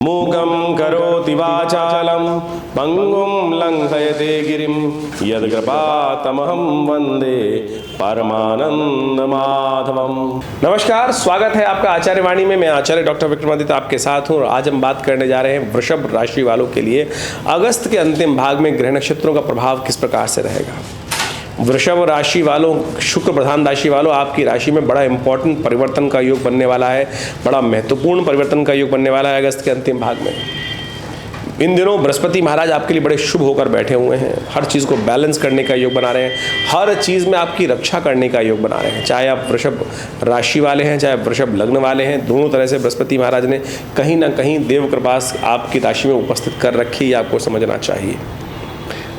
मूकं करोति वाचालं पंगुं लंघयते गिरिं यद्कृपातमहं वंदे परमानंद माधवम। नमस्कार, स्वागत है आपका आचार्य वाणी में। मैं आचार्य डॉक्टर विक्रमादित्य आपके साथ हूँ और आज हम बात करने जा रहे हैं वृषभ राशि वालों के लिए अगस्त के अंतिम भाग में ग्रह नक्षत्रों का प्रभाव किस प्रकार से रहेगा। वृषभ राशि वालों, शुक्र प्रधान राशि वालों, आपकी राशि में बड़ा इंपॉर्टेंट परिवर्तन का योग बनने वाला है, बड़ा महत्वपूर्ण परिवर्तन का योग बनने वाला है अगस्त के अंतिम भाग में। इन दिनों बृहस्पति महाराज आपके लिए बड़े शुभ होकर बैठे हुए हैं, हर चीज़ को बैलेंस करने का योग बना रहे हैं, हर चीज़ में आपकी रक्षा करने का योग बना रहे हैं। चाहे आप वृषभ राशि वाले हैं, चाहे वृषभ लग्न वाले हैं, दोनों तरह से बृहस्पति महाराज ने कहीं ना कहीं देव कृपा आपकी राशि में उपस्थित कर रखी, ये आपको समझना चाहिए।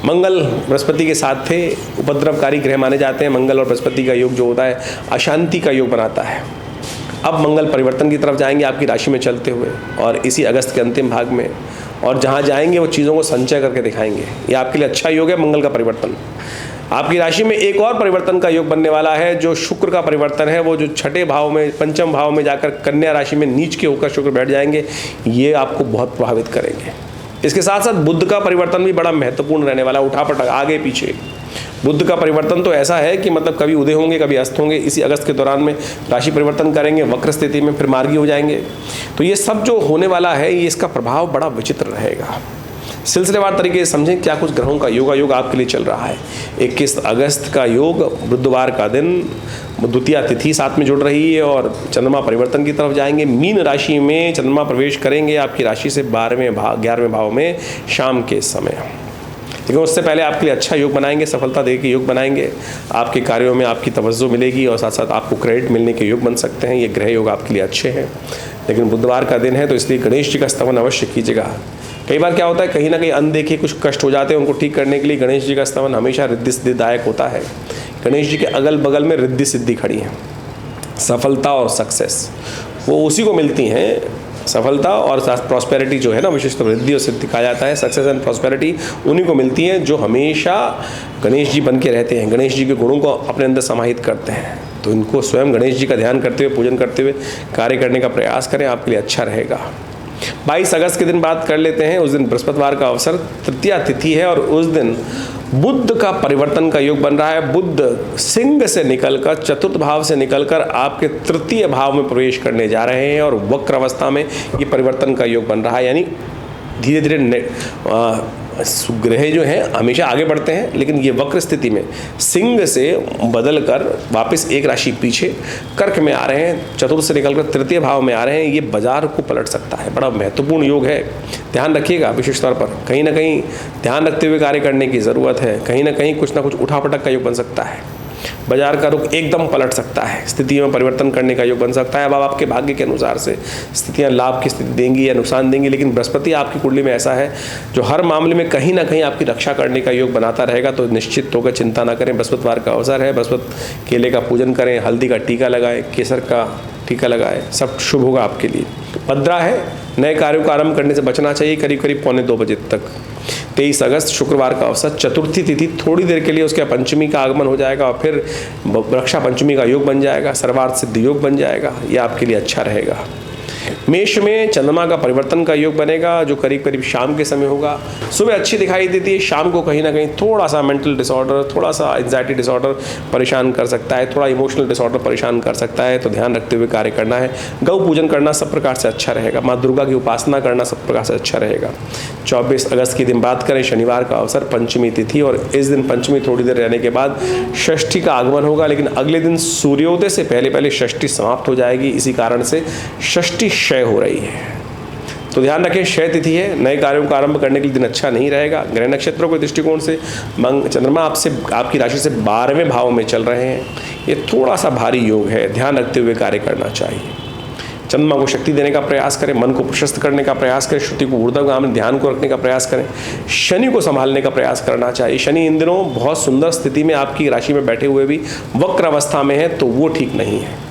मंगल बृहस्पति के साथ थे, उपद्रवकारी ग्रह माने जाते हैं। मंगल और बृहस्पति का योग जो होता है अशांति का योग बनाता है। अब मंगल परिवर्तन की तरफ जाएंगे आपकी राशि में चलते हुए और इसी अगस्त के अंतिम भाग में, और जहाँ जाएंगे वो चीज़ों को संचय करके दिखाएंगे। ये आपके लिए अच्छा योग है मंगल का परिवर्तन। आपकी राशि में एक और परिवर्तन का योग बनने वाला है, जो शुक्र का परिवर्तन है, वो जो छठे भाव में, पंचम भाव में जाकर कन्या राशि में नीच के होकर शुक्र बैठ जाएंगे, ये आपको बहुत प्रभावित करेंगे। इसके साथ साथ बुध का परिवर्तन भी बड़ा महत्वपूर्ण रहने वाला, उठापटक आगे पीछे। बुध का परिवर्तन तो ऐसा है कि मतलब कभी उदय होंगे कभी अस्त होंगे। इसी अगस्त के दौरान में राशि परिवर्तन करेंगे, वक्र स्थिति में फिर मार्गी हो जाएंगे। तो ये सब जो होने वाला है, ये इसका प्रभाव बड़ा विचित्र रहेगा। सिलसिलेवार तरीके से समझें क्या कुछ ग्रहों का योग आपके लिए चल रहा है। 21 अगस्त का योग, बुधवार का दिन, द्वितीया तिथि साथ में जुड़ रही है और चंद्रमा परिवर्तन की तरफ जाएंगे। मीन राशि में चंद्रमा प्रवेश करेंगे आपकी राशि से 11वें भाव में शाम के समय। लेकिन उससे पहले आपके लिए अच्छा योग बनाएंगे, सफलता दे के योग बनाएंगे। आपके कार्यों में आपकी तवज्जो मिलेगी और साथ साथ आपको क्रेडिट मिलने के योग बन सकते हैं। ये ग्रह योग आपके लिए अच्छे हैं। लेकिन बुधवार का दिन है तो इसलिए गणेश जी का स्तवन अवश्य कीजिएगा। कई बार क्या होता है, कहीं ना कहीं अनदेखे कुछ कष्ट हो जाते हैं, उनको ठीक करने के लिए गणेश जी का स्तवन हमेशा रिद्धि सिद्धिदायक होता है। गणेश जी के अगल बगल में रिद्धि सिद्धि खड़ी है, सफलता और सक्सेस वो उसी को मिलती हैं। सफलता और प्रॉस्पेरिटी जो है ना, विशेषतः रिद्धि और सिद्धि कहा जाता है, सक्सेस एंड प्रॉस्पेरिटी उन्हीं को मिलती हैं जो हमेशा गणेश जी बन के रहते हैं, गणेश जी के गुणों को अपने अंदर समाहित करते हैं। तो इनको स्वयं गणेश जी का ध्यान करते हुए, पूजन करते हुए कार्य करने का प्रयास करें, आपके लिए अच्छा रहेगा। 22 अगस्त के दिन बात कर लेते हैं। उस दिन बृहस्पतिवार का अवसर, तृतीया तिथि है और उस दिन बुध का परिवर्तन का योग बन रहा है। बुध सिंह से निकलकर, चतुर्थ भाव से निकलकर आपके तृतीय भाव में प्रवेश करने जा रहे हैं और वक्र अवस्था में ये परिवर्तन का योग बन रहा है। यानी धीरे धीरे ग्रह जो हैं हमेशा आगे बढ़ते हैं, लेकिन ये वक्र स्थिति में सिंह से बदलकर वापस एक राशि पीछे कर्क में आ रहे हैं, चतुर्थ से निकलकर तृतीय भाव में आ रहे हैं। ये बाजार को पलट सकता है, बड़ा महत्वपूर्ण योग है। ध्यान रखिएगा, विशेष तौर पर कहीं ना कहीं ध्यान रखते हुए कार्य करने की ज़रूरत है। कहीं ना कहीं कुछ ना कुछ उठापटक का योग बन सकता है, बाजार का रुख एकदम पलट सकता है, स्थितियों में परिवर्तन करने का योग बन सकता है। अब आपके भाग्य के अनुसार से स्थितियां लाभ की स्थिति देंगी या नुकसान देंगी, लेकिन बृहस्पति आपकी कुंडली में ऐसा है जो हर मामले में कहीं ना कहीं आपकी रक्षा करने का योग बनाता रहेगा। तो निश्चित होकर चिंता ना करें, बृहस्पतिवार का अवसर है, बृहस्पति केले का पूजन करें, हल्दी का टीका लगाएं, केसर का टीका लगाएं, सब शुभ होगा आपके लिए। भद्रा है, नए कार्यों का आरंभ करने से बचना चाहिए करीब करीब 2:45 बजे तक। 23 अगस्त शुक्रवार का अवसर, चतुर्थी तिथि, थोड़ी देर के लिए उसके पंचमी का आगमन हो जाएगा और फिर रक्षा पंचमी का योग बन जाएगा, सर्वार्थ सिद्धि योग बन जाएगा। ये आपके लिए अच्छा रहेगा। मेष में चंद्रमा का परिवर्तन का योग बनेगा जो करीब करीब शाम के समय होगा। सुबह अच्छी दिखाई देती है, शाम को कहीं ना कहीं थोड़ा सा मेंटल डिसऑर्डर, थोड़ा सा एंजाइटी डिसऑर्डर परेशान कर सकता है, थोड़ा इमोशनल डिसऑर्डर परेशान कर सकता है। तो ध्यान रखते हुए कार्य करना है। गौ पूजन करना सब प्रकार से अच्छा रहेगा, माँ दुर्गा की उपासना करना सब प्रकार से अच्छा रहेगा। 24 अगस्त की दिन बात करें, शनिवार का अवसर, पंचमी तिथि, और इस दिन पंचमी थोड़ी देर रहने के बाद षष्ठी का आगमन होगा, लेकिन अगले दिन सूर्योदय से पहले पहले षष्ठी समाप्त हो जाएगी। इसी कारण से षष्ठी क्षय हो रही है, तो ध्यान रखें। क्षय तिथि है, नए कार्यों का आरंभ करने के लिए दिन अच्छा नहीं रहेगा। ग्रह नक्षत्रों के दृष्टिकोण से चंद्रमा आपकी राशि से 12वें भाव में चल रहे हैं। ये थोड़ा सा भारी योग है, ध्यान रखते हुए कार्य करना चाहिए। चंद्रमा को शक्ति देने का प्रयास करें, मन को प्रशस्त करने का प्रयास करें, श्रुति को ऊर्ध्वगामी में ध्यान को रखने का प्रयास करें, शनि को संभालने का प्रयास करना चाहिए। शनि इन दिनों बहुत सुंदर स्थिति में आपकी राशि में बैठे हुए भी वक्र अवस्था में है, तो वो ठीक नहीं है।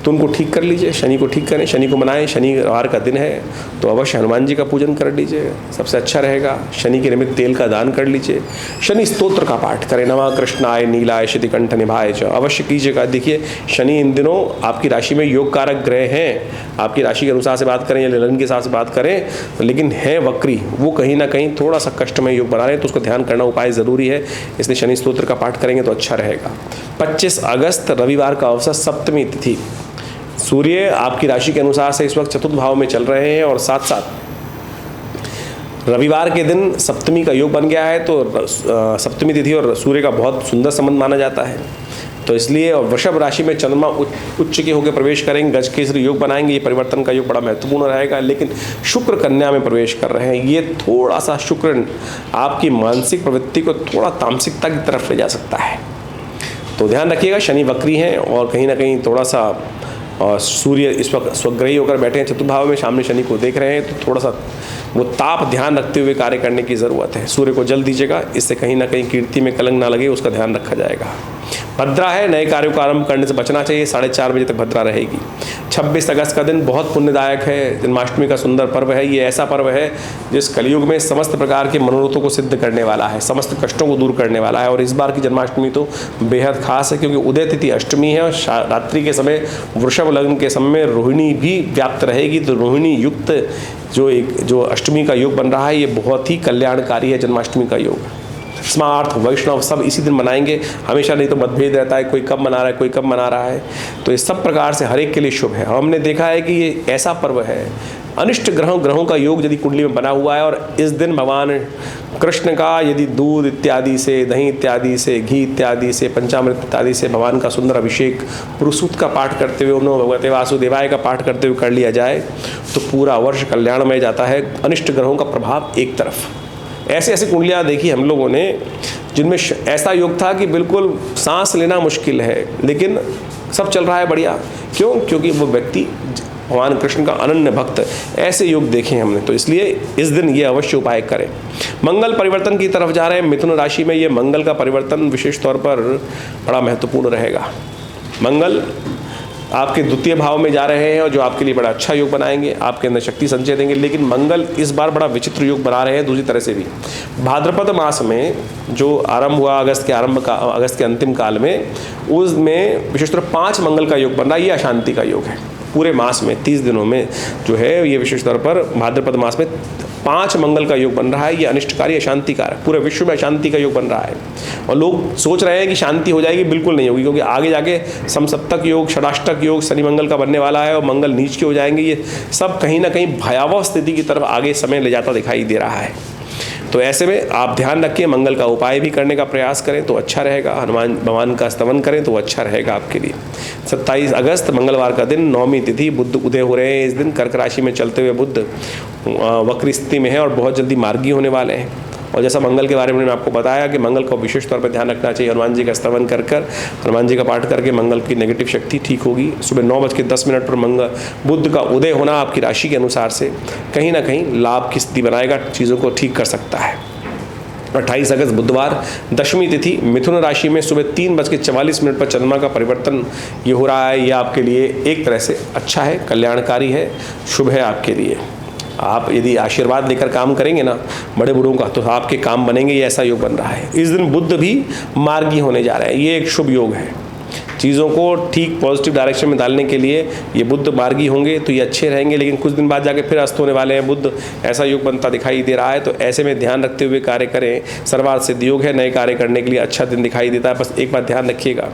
तो उनको ठीक कर लीजिए, शनि को ठीक करें, शनि को मनाएं। शनिवार का दिन है तो अवश्य हनुमान जी का पूजन कर लीजिए, सबसे अच्छा रहेगा। शनि के निमित्त तेल का दान कर लीजिए। शनि स्तोत्र का पाठ करें, नमः कृष्णाय नीलाय शितिकंठ निभाय च, अवश्य कीजिएगा। देखिए शनि इन दिनों आपकी राशि में योग कारक ग्रह हैं, आपकी राशि के अनुसार से बात करें या लगन के हिसाब से बात करें, लेकिन है वक्री, वो कहीं ना कहीं थोड़ा सा कष्टमय योग बना रहे हैं, तो उसको ध्यान करना उपाय ज़रूरी है। इसलिए शनि स्तोत्र का पाठ करेंगे तो अच्छा रहेगा। 25 अगस्त रविवार का अवसर, सप्तमी तिथि। सूर्य आपकी राशि के अनुसार से इस वक्त चतुर्थ भाव में चल रहे हैं और साथ साथ रविवार के दिन सप्तमी का योग बन गया है, तो सप्तमी तिथि और सूर्य का बहुत सुंदर संबंध माना जाता है। तो इसलिए और वृषभ राशि में चंद्रमा उच्च के होकर प्रवेश करेंगे, गज केसरी योग बनाएंगे। ये परिवर्तन का योग बड़ा महत्वपूर्ण रहेगा। लेकिन शुक्र कन्या में प्रवेश कर रहे हैं, ये थोड़ा सा शुक्र आपकी मानसिक प्रवृत्ति को थोड़ा तामसिकता की तरफ ले जा सकता है, तो ध्यान रखिएगा। शनि वक्री हैं और कहीं ना कहीं थोड़ा सा सूर्य इस वक्त स्वग्रही होकर बैठे हैं चतुर्थ भाव में, सामने शनि को देख रहे हैं, तो थोड़ा सा वो ताप ध्यान रखते हुए कार्य करने की ज़रूरत है। सूर्य को जल दीजिएगा, इससे कहीं ना कहीं कीर्ति में कलंक ना लगे, उसका ध्यान रखा जाएगा। भद्रा है, नए कार्यों का आरंभ करने से बचना चाहिए, 4:30 बजे तक भद्रा रहेगी। 26 अगस्त का दिन बहुत पुण्यदायक है, जन्माष्टमी का सुंदर पर्व है। ये ऐसा पर्व है जिस कलयुग में समस्त प्रकार के मनोरथों को सिद्ध करने वाला है, समस्त कष्टों को दूर करने वाला है। और इस बार की जन्माष्टमी तो बेहद खास है, क्योंकि उदय तिथि अष्टमी है और रात्रि के समय वृषभ लग्न के समय में रोहिणी भी व्याप्त रहेगी। तो रोहिणी युक्त जो अष्टमी का योग बन रहा है, ये बहुत ही कल्याणकारी है जन्माष्टमी का योग। स्मार्थ वैष्णव सब इसी दिन मनाएंगे, हमेशा नहीं तो मतभेद रहता है, कोई कब मना रहा है, कोई कब मना रहा है, तो ये सब प्रकार से हर एक के लिए शुभ है। हमने देखा है कि ये ऐसा पर्व है, अनिष्ट ग्रहों का योग यदि कुंडली में बना हुआ है, और इस दिन भगवान कृष्ण का यदि दूध इत्यादि से, दही इत्यादि से, घी इत्यादि से, पंचामृत इत्यादि से भगवान का सुंदर अभिषेक, पुरुषूत का पाठ करते हुए, ओम नमो भगवते वासुदेवाय का पाठ करते हुए कर लिया जाए, तो पूरा वर्ष कल्याणमय जाता है। अनिष्ट ग्रहों का प्रभाव एक तरफ। ऐसे ऐसी कुंडलियाँ देखी हम लोगों ने जिनमें ऐसा योग था कि बिल्कुल सांस लेना मुश्किल है, लेकिन सब चल रहा है बढ़िया। क्यों? क्योंकि वो व्यक्ति भगवान कृष्ण का अनन्य भक्त, ऐसे योग देखे हमने। तो इसलिए इस दिन ये अवश्य उपाय करें। मंगल परिवर्तन की तरफ जा रहे हैं मिथुन राशि में, ये मंगल का परिवर्तन विशेष तौर पर बड़ा महत्वपूर्ण रहेगा। मंगल आपके द्वितीय भाव में जा रहे हैं और जो आपके लिए बड़ा अच्छा योग बनाएंगे, आपके अंदर शक्ति संचय देंगे। लेकिन मंगल इस बार बड़ा विचित्र योग बना रहे हैं दूसरी तरह से भी। भाद्रपद मास में जो आरंभ हुआ अगस्त के अंतिम काल में, उसमें विशेषतः 5 मंगल का योग बन रहा है। ये अशांति का योग है। पूरे मास में 30 दिनों में जो है, ये विशेष तौर पर भाद्रपद मास में 5 मंगल का योग बन रहा है। ये अनिष्टकारी अशांतिकार, पूरे विश्व में अशांति का योग बन रहा है। और लोग सोच रहे हैं कि शांति हो जाएगी, बिल्कुल नहीं होगी, क्योंकि आगे जाके समसप्तक योग, षडाष्टक योग शनि मंगल का बनने वाला है और मंगल नीच के हो जाएंगे। ये सब कहीं ना कहीं भयावह स्थिति की तरफ आगे समय ले जाता दिखाई दे रहा है। तो ऐसे में आप ध्यान रखिए, मंगल का उपाय भी करने का प्रयास करें तो अच्छा रहेगा। हनुमान भगवान का स्तवन करें तो अच्छा रहेगा आपके लिए। 27 अगस्त मंगलवार का दिन, नवमी तिथि, बुध उदय हो रहे हैं। इस दिन कर्क राशि में चलते हुए बुध वक्र स्थिति में है और बहुत जल्दी मार्गी होने वाले हैं। और जैसा मंगल के बारे में मैंने आपको बताया कि मंगल को विशेष तौर पर ध्यान रखना चाहिए। हनुमान जी का स्तवन कर हनुमान जी का पाठ करके मंगल की नेगेटिव शक्ति ठीक होगी। सुबह 9:10 पर बुध का उदय होना आपकी राशि के अनुसार से कहीं ना कहीं लाभ की स्थिति बनाएगा, चीज़ों को ठीक कर सकता है। 28 अगस्त बुधवार, दशमी तिथि, मिथुन राशि में सुबह 3:44 पर चंद्रमा का परिवर्तन ये हो रहा है। ये आपके लिए एक तरह से अच्छा है, कल्याणकारी है, शुभ है आपके लिए। आप यदि आशीर्वाद लेकर काम करेंगे ना बड़े बूढ़ों का, तो आपके काम बनेंगे। ये ऐसा योग बन रहा है। इस दिन बुध भी मार्गी होने जा रहे हैं। ये एक शुभ योग है। चीज़ों को ठीक पॉजिटिव डायरेक्शन में डालने के लिए ये बुध मार्गी होंगे तो ये अच्छे रहेंगे। लेकिन कुछ दिन बाद जाके फिर अस्त होने वाले हैं बुध, ऐसा योग बनता दिखाई दे रहा है। तो ऐसे में ध्यान रखते हुए कार्य करें। सर्वार्थ सिद्ध योग है, नए कार्य करने के लिए अच्छा दिन दिखाई देता है। बस एक बात ध्यान रखिएगा,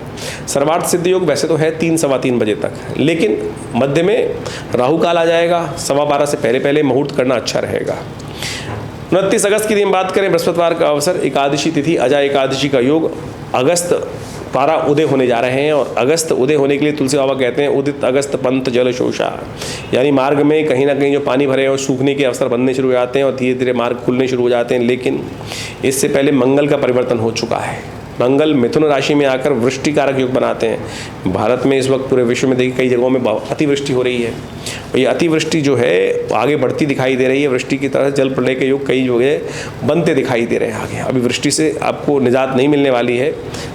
सर्वार्थ सिद्ध योग वैसे तो है 3 सवा 3 बजे तक, लेकिन मध्य में राहु काल आ जाएगा। 12:15 से पहले मुहूर्त करना अच्छा रहेगा। 29 अगस्त की दिन बात करें, बृहस्पतिवार का अवसर, एकादशी तिथि, अजा एकादशी का योग। अगस्त तारा उदय होने जा रहे हैं और अगस्त उदय होने के लिए तुलसी बाबा कहते हैं उदित अगस्त पंत जल शोषा, यानी मार्ग में कहीं ना कहीं जो पानी भरे हैं और सूखने के अवसर बनने शुरू हो जाते हैं और धीरे धीरे मार्ग खुलने शुरू हो जाते हैं। लेकिन इससे पहले मंगल का परिवर्तन हो चुका है। मंगल मिथुन राशि में आकर वृष्टि कारक योग बनाते हैं। भारत में इस वक्त पूरे विश्व में देखिए कई जगहों में अतिवृष्टि हो रही है। ये अतिवृष्टि जो है आगे बढ़ती दिखाई दे रही है। वृष्टि की तरह जल प्रलय के योग कई जगह बनते दिखाई दे रहे हैं आगे। अभी वृष्टि से आपको निजात नहीं मिलने वाली है।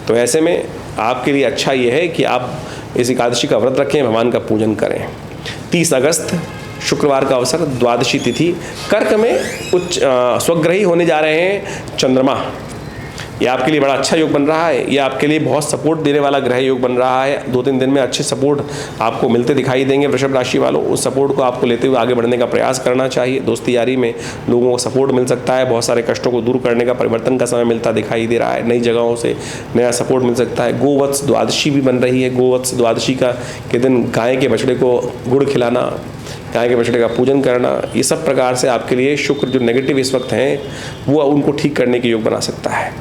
तो ऐसे में आपके लिए अच्छा ये है कि आप इस एकादशी का व्रत रखें, भगवान का पूजन करें। 30 अगस्त शुक्रवार का अवसर, द्वादशी तिथि, कर्क में उच्च स्वग्रही होने जा रहे हैं चंद्रमा। ये आपके लिए बड़ा अच्छा योग बन रहा है, ये आपके लिए बहुत सपोर्ट देने वाला ग्रह योग बन रहा है। 2-3 दिन में अच्छे सपोर्ट आपको मिलते दिखाई देंगे वृषभ राशि वालों। उस सपोर्ट को आपको लेते हुए आगे बढ़ने का प्रयास करना चाहिए। दोस्ती यारी में लोगों को सपोर्ट मिल सकता है, बहुत सारे कष्टों को दूर करने का, परिवर्तन का समय मिलता दिखाई दे रहा है। नई जगहों से नया सपोर्ट मिल सकता है। गोवत्स द्वादशी भी बन रही है। गोवत्स द्वादशी के दिन गाय के बछड़े को गुड़ खिलाना, गाय के बछड़े का पूजन करना, ये सब प्रकार से आपके लिए शुक्र जो नेगेटिव इस वक्त हैं वो उनको ठीक करने के योग बना सकता है।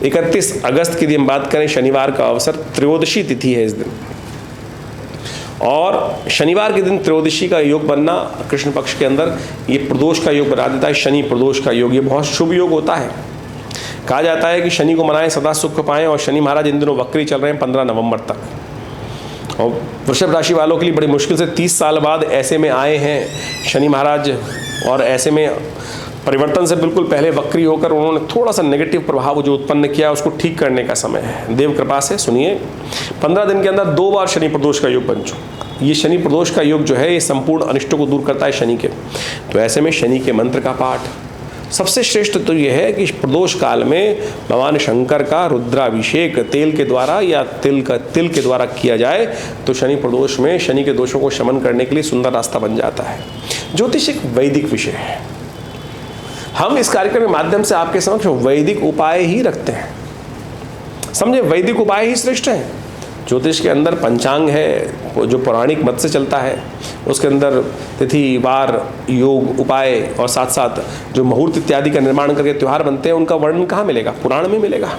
31 अगस्त की यदि हम बात करें, शनिवार का अवसर, त्रयोदशी तिथि है इस दिन, और शनिवार के दिन त्रयोदशी का योग बनना कृष्ण पक्ष के अंदर ये प्रदोष का योग बना देता है। शनि प्रदोष का योग, ये बहुत शुभ योग होता है। कहा जाता है कि शनि को मनाएं सदा सुख पाएं, और शनि महाराज इन दिनों वक्री चल रहे हैं 15 नवंबर तक। और वृषभ राशि वालों के लिए बड़ी मुश्किल से 30 साल बाद ऐसे में आए हैं शनि महाराज, और ऐसे में परिवर्तन से बिल्कुल पहले वक्री होकर उन्होंने थोड़ा सा नेगेटिव प्रभाव जो उत्पन्न किया उसको ठीक करने का समय है। देव कृपा से सुनिए, 15 दिन के अंदर 2 बार शनि प्रदोष का योग बन चुका। ये शनि प्रदोष का योग जो है ये संपूर्ण अनिष्टों को दूर करता है शनि के। तो ऐसे में शनि के मंत्र का पाठ सबसे श्रेष्ठ तो ये है कि प्रदोष काल में भगवान शंकर का रुद्राभिषेक तेल के द्वारा या तिल के द्वारा किया जाए तो शनि प्रदोष में शनि के दोषों को शमन करने के लिए सुंदर रास्ता बन जाता है। ज्योतिष एक वैदिक विषय है। हम इस कार्यक्रम के माध्यम से आपके समक्ष वैदिक उपाय ही रखते हैं। समझे, वैदिक उपाय ही श्रेष्ठ है। ज्योतिष के अंदर पंचांग है जो पौराणिक मत से चलता है, उसके अंदर तिथि वार योग उपाय और साथ साथ जो मुहूर्त इत्यादि का निर्माण करके त्यौहार बनते हैं उनका वर्णन कहाँ मिलेगा? पुराण में मिलेगा।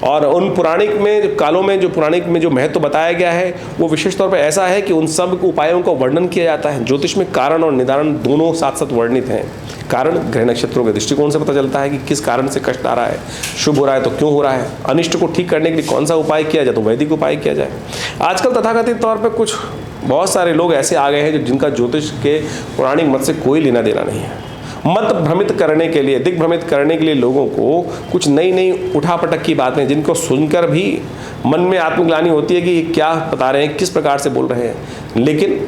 और उन पौराणिक में कालों में जो पौराणिक में जो महत्व बताया गया है वो विशेष तौर पर ऐसा है कि उन सब उपायों का वर्णन किया जाता है। ज्योतिष में कारण और निदान दोनों साथ साथ वर्णित हैं। कारण ग्रह नक्षत्रों के दृष्टिकोण से पता चलता है कि किस कारण से कष्ट आ रहा है, शुभ हो रहा है तो क्यों हो रहा है, अनिष्ट को ठीक करने के लिए कौन सा उपाय किया जाए तो वैदिक उपाय किया जाए। आजकल तथाकथित तौर पर कुछ बहुत सारे लोग ऐसे आ गए हैं जो जिनका ज्योतिष के पौराणिक मत से कोई लेना देना नहीं है। मत भ्रमित करने के लिए, दिग्भ्रमित करने के लिए लोगों को कुछ नई नई उठापटक की बातें जिनको सुनकर भी मन में आत्मग्लानि होती है कि ये क्या बता रहे हैं, किस प्रकार से बोल रहे हैं, लेकिन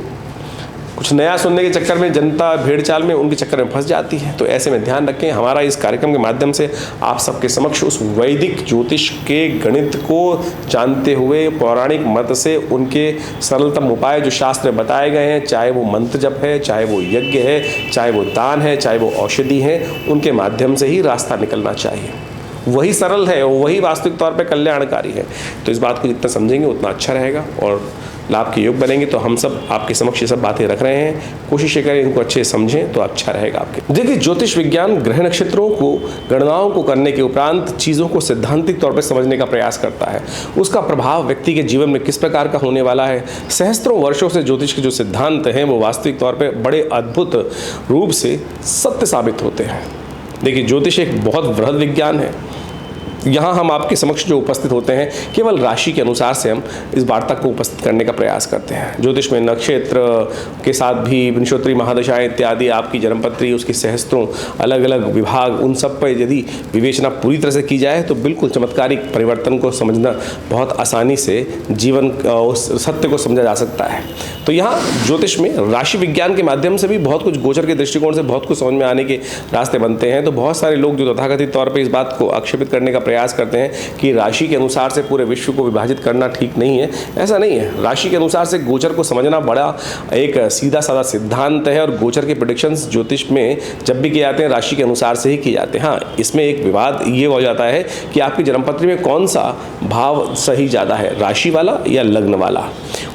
कुछ नया सुनने के चक्कर में जनता भेड़ चाल में उनके चक्कर में फंस जाती है। तो ऐसे में ध्यान रखें, हमारा इस कार्यक्रम के माध्यम से आप सबके समक्ष उस वैदिक ज्योतिष के गणित को जानते हुए पौराणिक मत से उनके सरलतम उपाय जो शास्त्र बताए गए हैं, चाहे वो मंत्र जप है, चाहे वो यज्ञ है, चाहे वो दान है, चाहे वो औषधि है, उनके माध्यम से ही रास्ता निकलना चाहिए। वही सरल है, वही वास्तविक तौर पे कल्याणकारी है। तो इस बात को जितना समझेंगे उतना अच्छा रहेगा और लाभ के योग बनेंगे। तो हम सब आपके समक्ष ये सब बातें रख रहे हैं, कोशिश करें इनको अच्छे समझें तो अच्छा रहेगा आपके। देखिए, ज्योतिष विज्ञान ग्रह नक्षत्रों को गणनाओं को करने के उपरांत चीज़ों को सैद्धांतिक तौर पर समझने का प्रयास करता है। उसका प्रभाव व्यक्ति के जीवन में किस प्रकार का होने वाला है। सहस्त्रों वर्षों से ज्योतिष के जो सिद्धांत हैं वो वास्तविक तौर पर बड़े अद्भुत रूप से सत्य साबित होते हैं। देखिए, ज्योतिष एक बहुत बृहद विज्ञान है। यहाँ हम आपके समक्ष जो उपस्थित होते हैं केवल राशि के अनुसार से हम इस वार्ता को उपस्थित करने का प्रयास करते हैं। ज्योतिष में नक्षत्र के साथ भी विंशोत्तरी महादशाएं इत्यादि, आपकी जन्मपत्री, उसकी सहस्त्रों अलग अलग विभाग, उन सब पर यदि विवेचना पूरी तरह से की जाए तो बिल्कुल चमत्कारिक परिवर्तन को समझना बहुत आसानी से जीवन उस सत्य को समझा जा सकता है। तो यहाँ ज्योतिष में राशि विज्ञान के माध्यम से भी बहुत कुछ गोचर के दृष्टिकोण से बहुत कुछ समझ में आने के रास्ते बनते हैं। तो बहुत सारे लोग जो तथाकथित तौर पर इस बात को आक्षेपित करने का प्रयास करते हैं कि राशि के अनुसार से पूरे विश्व को विभाजित करना ठीक नहीं है। ऐसा नहीं है। राशि के अनुसार से गोचर को समझना बड़ा एक सीधा साधा सिद्धांत है और गोचर के प्रेडिक्शंस ज्योतिष में जब भी किए जाते हैं राशि के अनुसार से ही किए जाते हैं। हाँ, इसमें एक विवाद ये हो जाता है कि आपकी जन्मपत्री में कौन सा भाव सही ज़्यादा है, राशि वाला या लग्न वाला।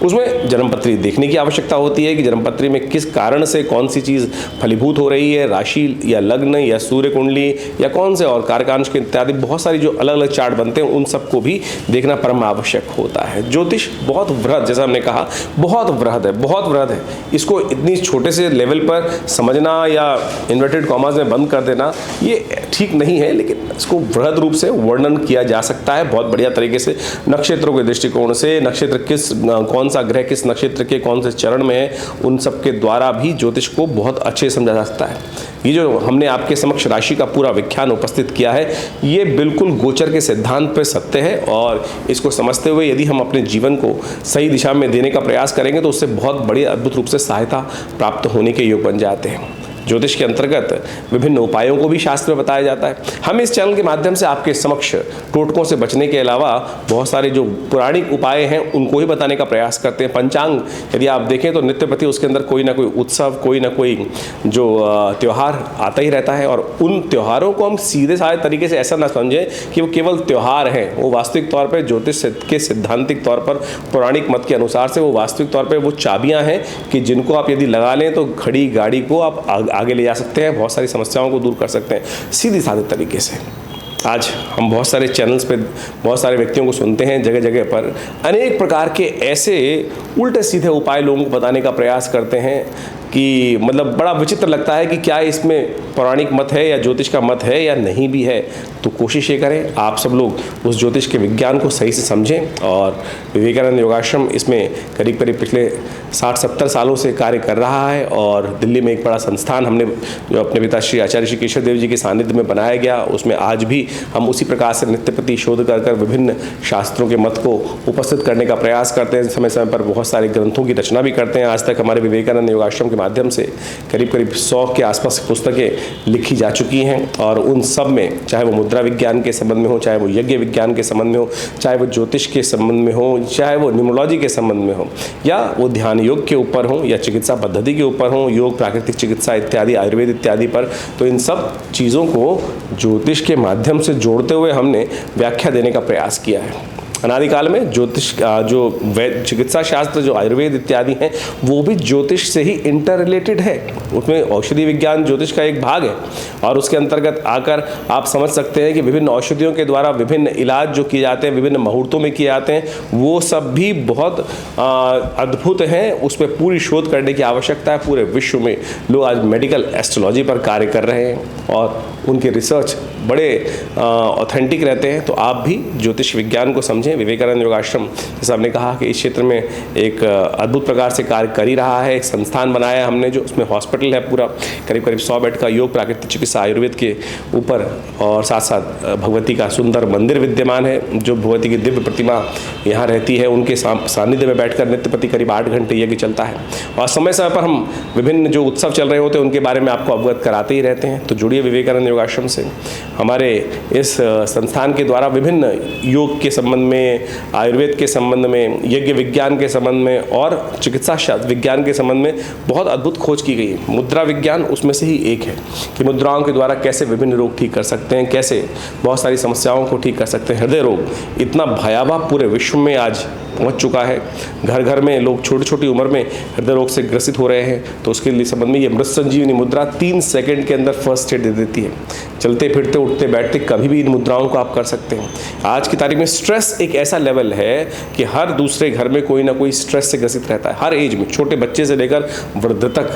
उसमें जन्मपत्री देखने की आवश्यकता होती है कि जन्मपत्री में किस कारण से कौन सी चीज़ फलीभूत हो रही है, राशि या लग्न या सूर्य कुंडली या कौन से और कारकांश के इत्यादि बहुत सारी जो अलग अलग चार्ट बनते हैं उन सबको भी देखना परम आवश्यक होता है। ज्योतिष बहुत वृहद, जैसा हमने कहा, बहुत वृहद है, बहुत वृहद है। इसको इतनी छोटे से लेवल पर समझना या इन्वर्टेड कॉमास में बंद कर देना ये ठीक नहीं है, लेकिन इसको वृहद रूप से वर्णन किया जा सकता है बहुत बढ़िया तरीके से। नक्षत्रों के दृष्टिकोण से, नक्षत्र किस कौन सा ग्रह किस नक्षत्र के कौन से चरण में है, उन सब के द्वारा भी ज्योतिष को बहुत अच्छे से समझा जा सकता है। ये जो हमने आपके समक्ष राशि का पूरा व्याख्यान उपस्थित किया है, ये बिल्कुल गोचर के सिद्धांत पर सत्य है और इसको समझते हुए यदि हम अपने जीवन को सही दिशा में देने का प्रयास करेंगे तो उससे बहुत बड़ी अद्भुत रूप से सहायता प्राप्त होने के योग बन जाते हैं। ज्योतिष के अंतर्गत विभिन्न उपायों को भी शास्त्र में बताया जाता है। हम इस चैनल के माध्यम से आपके समक्ष टोटकों से बचने के अलावा बहुत सारे जो पौराणिक उपाय हैं उनको ही बताने का प्रयास करते हैं। पंचांग यदि आप देखें तो नित्य प्रति उसके अंदर कोई ना कोई उत्सव, कोई ना कोई जो त्यौहार आता ही रहता है और उन त्योहारों को हम सीधे साधे तरीके से ऐसा ना समझें कि वो केवल त्यौहार हैं। वो वास्तविक तौर पर ज्योतिष के सिद्धांतिक तौर पर पौराणिक मत के अनुसार से वो वास्तविक तौर पर वो चाबियाँ हैं कि जिनको आप यदि लगा लें तो घड़ी गाड़ी को आप आगे ले जा सकते हैं, बहुत सारी समस्याओं को दूर कर सकते हैं सीधी साधे तरीके से। आज हम बहुत सारे चैनल्स पे बहुत सारे व्यक्तियों को सुनते हैं, जगह जगह पर अनेक प्रकार के ऐसे उल्टे सीधे उपाय लोगों को बताने का प्रयास करते हैं कि मतलब बड़ा विचित्र लगता है कि क्या इसमें पौराणिक मत है या ज्योतिष का मत है या नहीं भी है। तो कोशिश ये करें आप सब लोग उस ज्योतिष के विज्ञान को सही से समझें और विवेकानंद योगाश्रम इसमें करीब करीब पिछले 60-70 सालों से कार्य कर रहा है और दिल्ली में एक बड़ा संस्थान हमने जो अपने पिता श्री आचार्य श्री केशव देव जी के सानिध्य में बनाया गया, उसमें आज भी हम उसी प्रकार से नित्य प्रति शोध कर विभिन्न शास्त्रों के मत को उपस्थित करने का प्रयास करते हैं। समय समय पर बहुत सारे ग्रंथों की रचना भी करते हैं। आज तक हमारे विवेकानंद योगाश्रम के माध्यम से करीब करीब 100 के आसपास पुस्तकें लिखी जा चुकी हैं और उन सब में चाहे वो मुद्रा विज्ञान के संबंध में हो, चाहे वो यज्ञ विज्ञान के संबंध में हो, चाहे वो ज्योतिष के संबंध में हो, चाहे वो न्यूमरोलॉजी के संबंध में हो, या वो ध्यान योग के ऊपर हो या चिकित्सा पद्धति के ऊपर हो, योग प्राकृतिक चिकित्सा इत्यादि, आयुर्वेद इत्यादि पर, तो इन सब चीज़ों को ज्योतिष के माध्यम से जोड़ते हुए हमने व्याख्या देने का प्रयास किया है। अनादिकाल में ज्योतिष जो चिकित्सा शास्त्र जो आयुर्वेद इत्यादि हैं वो भी ज्योतिष से ही इंटर रिलेटेड है। उसमें औषधि विज्ञान ज्योतिष का एक भाग है और उसके अंतर्गत आकर आप समझ सकते हैं कि विभिन्न औषधियों के द्वारा विभिन्न इलाज जो किए जाते हैं, विभिन्न मुहूर्तों में किए जाते हैं, वो सब भी बहुत अद्भुत हैं। उस पर पूरी शोध करने की आवश्यकता है। पूरे विश्व में लोग आज मेडिकल एस्ट्रोलॉजी पर कार्य कर रहे हैं और उनके रिसर्च बड़े ऑथेंटिक रहते हैं। तो आप भी ज्योतिष विज्ञान को समझें। विवेकानंद योगाश्रम जैसे हमने कहा कि इस क्षेत्र में एक अद्भुत प्रकार से कार्य कर ही रहा है। एक संस्थान बनाया है हमने जो उसमें हॉस्पिटल है पूरा करीब करीब 100 बेड का, योग प्राकृतिक चिकित्सा आयुर्वेद के ऊपर, और साथ साथ भगवती का सुंदर मंदिर विद्यमान है। जो भगवती की दिव्य प्रतिमा यहाँ रहती है उनके सानिध्य में बैठकर नित्य प्रति करीब 8 घंटे यज्ञ चलता है और समय समय पर हम विभिन्न जो उत्सव चल रहे होते हैं उनके बारे में आपको अवगत कराते ही रहते हैं। तो जुड़िए विवेकानंद योगाश्रम से। हमारे इस संस्थान के द्वारा विभिन्न योग के संबंध में, आयुर्वेद के संबंध में, यज्ञ विज्ञान के संबंध में और चिकित्सा शास्त्र विज्ञान के संबंध में बहुत अद्भुत खोज की गई है। मुद्रा विज्ञान उसमें से ही एक है कि मुद्राओं के द्वारा कैसे विभिन्न रोग ठीक कर सकते हैं, कैसे बहुत सारी समस्याओं को ठीक कर सकते हैं। हृदय रोग इतना भयावह पूरे विश्व में आज पहुंच चुका है। घर घर में लोग छोटी छोटी उम्र में हृदय रोग से ग्रसित हो रहे हैं। तो उसके लिए संबंध में ये मृत संजीवनी मुद्रा 3 सेकंड के अंदर फर्स्ट एड दे देती है। चलते फिरते उठते बैठते कभी भी इन मुद्राओं को आप कर सकते हैं। आज की तारीख में स्ट्रेस एक ऐसा लेवल है कि हर दूसरे घर में कोई ना कोई स्ट्रेस से ग्रसित रहता है। हर एज में, छोटे बच्चे से लेकर वृद्ध तक,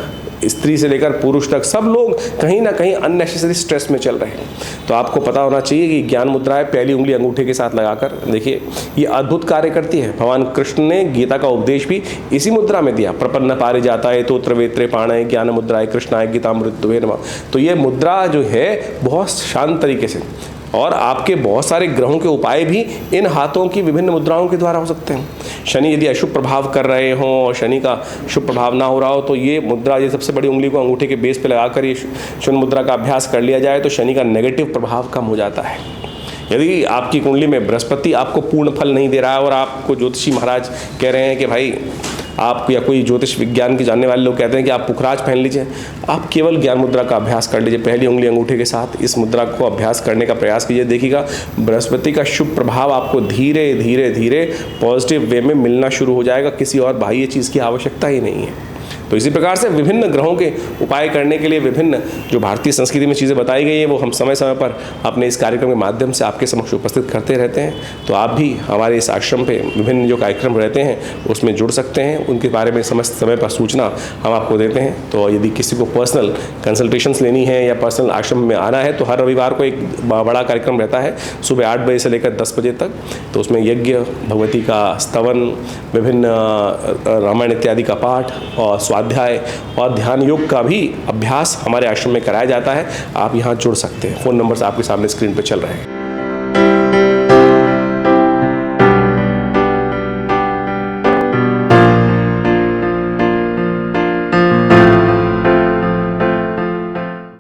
स्त्री से लेकर पुरुष तक, सब लोग कहीं ना कहीं अननेसेसरी स्ट्रेस में चल रहे हैं। तो आपको पता होना चाहिए कि ज्ञान मुद्रा है, पहली उंगली अंगूठे के साथ लगाकर देखिए, ये अद्भुत कार्य करती है। भगवान कृष्ण ने गीता का उपदेश भी इसी मुद्रा में दिया। प्रपन्न पारिजाताय तोत्र वेत्रे पाणय ज्ञान मुद्राय कृष्णाय गीतामृतवे नमः। तो ये मुद्रा जो है बहुत शांत तरीके से, और आपके बहुत सारे ग्रहों के उपाय भी इन हाथों की विभिन्न मुद्राओं के द्वारा हो सकते हैं। शनि यदि अशुभ प्रभाव कर रहे हों और शनि का शुभ प्रभाव ना हो रहा हो तो ये मुद्रा, ये सबसे बड़ी उंगली को अंगूठे के बेस पे लगाकर ये शून्य मुद्रा का अभ्यास कर लिया जाए तो शनि का नेगेटिव प्रभाव कम हो जाता है। यदि आपकी कुंडली में बृहस्पति आपको पूर्ण फल नहीं दे रहा है और आपको ज्योतिषी महाराज कह रहे हैं कि भाई आप, या कोई ज्योतिष विज्ञान के जानने वाले लोग कहते हैं कि आप पुखराज पहन लीजिए, आप केवल ज्ञान मुद्रा का अभ्यास कर लीजिए। पहली उंगली अंगूठे के साथ इस मुद्रा को अभ्यास करने का प्रयास कीजिए। देखिएगा बृहस्पति का शुभ प्रभाव आपको धीरे धीरे धीरे पॉजिटिव वे में मिलना शुरू हो जाएगा। किसी और बाह्य चीज़ की आवश्यकता ही नहीं है। तो इसी प्रकार से विभिन्न ग्रहों के उपाय करने के लिए विभिन्न जो भारतीय संस्कृति में चीज़ें बताई गई हैं वो हम समय समय पर अपने इस कार्यक्रम के माध्यम से आपके समक्ष उपस्थित करते रहते हैं। तो आप भी हमारे इस आश्रम पे विभिन्न जो कार्यक्रम रहते हैं उसमें जुड़ सकते हैं। उनके बारे में समस्त समय पर सूचना हम आपको देते हैं। तो यदि किसी को पर्सनल कंसल्टेशंस लेनी है या पर्सनल आश्रम में आना है तो हर रविवार को एक बड़ा कार्यक्रम रहता है सुबह 8 बजे से लेकर 10 बजे तक। तो उसमें यज्ञ, भगवती का स्तवन, विभिन्न रामायण इत्यादि का पाठ और स्वाध्याय और ध्यान योग का भी अभ्यास हमारे आश्रम में कराया जाता है। आप यहाँ जुड़ सकते हैं। फ़ोन नंबर्स आपके सामने स्क्रीन पर चल रहे हैं।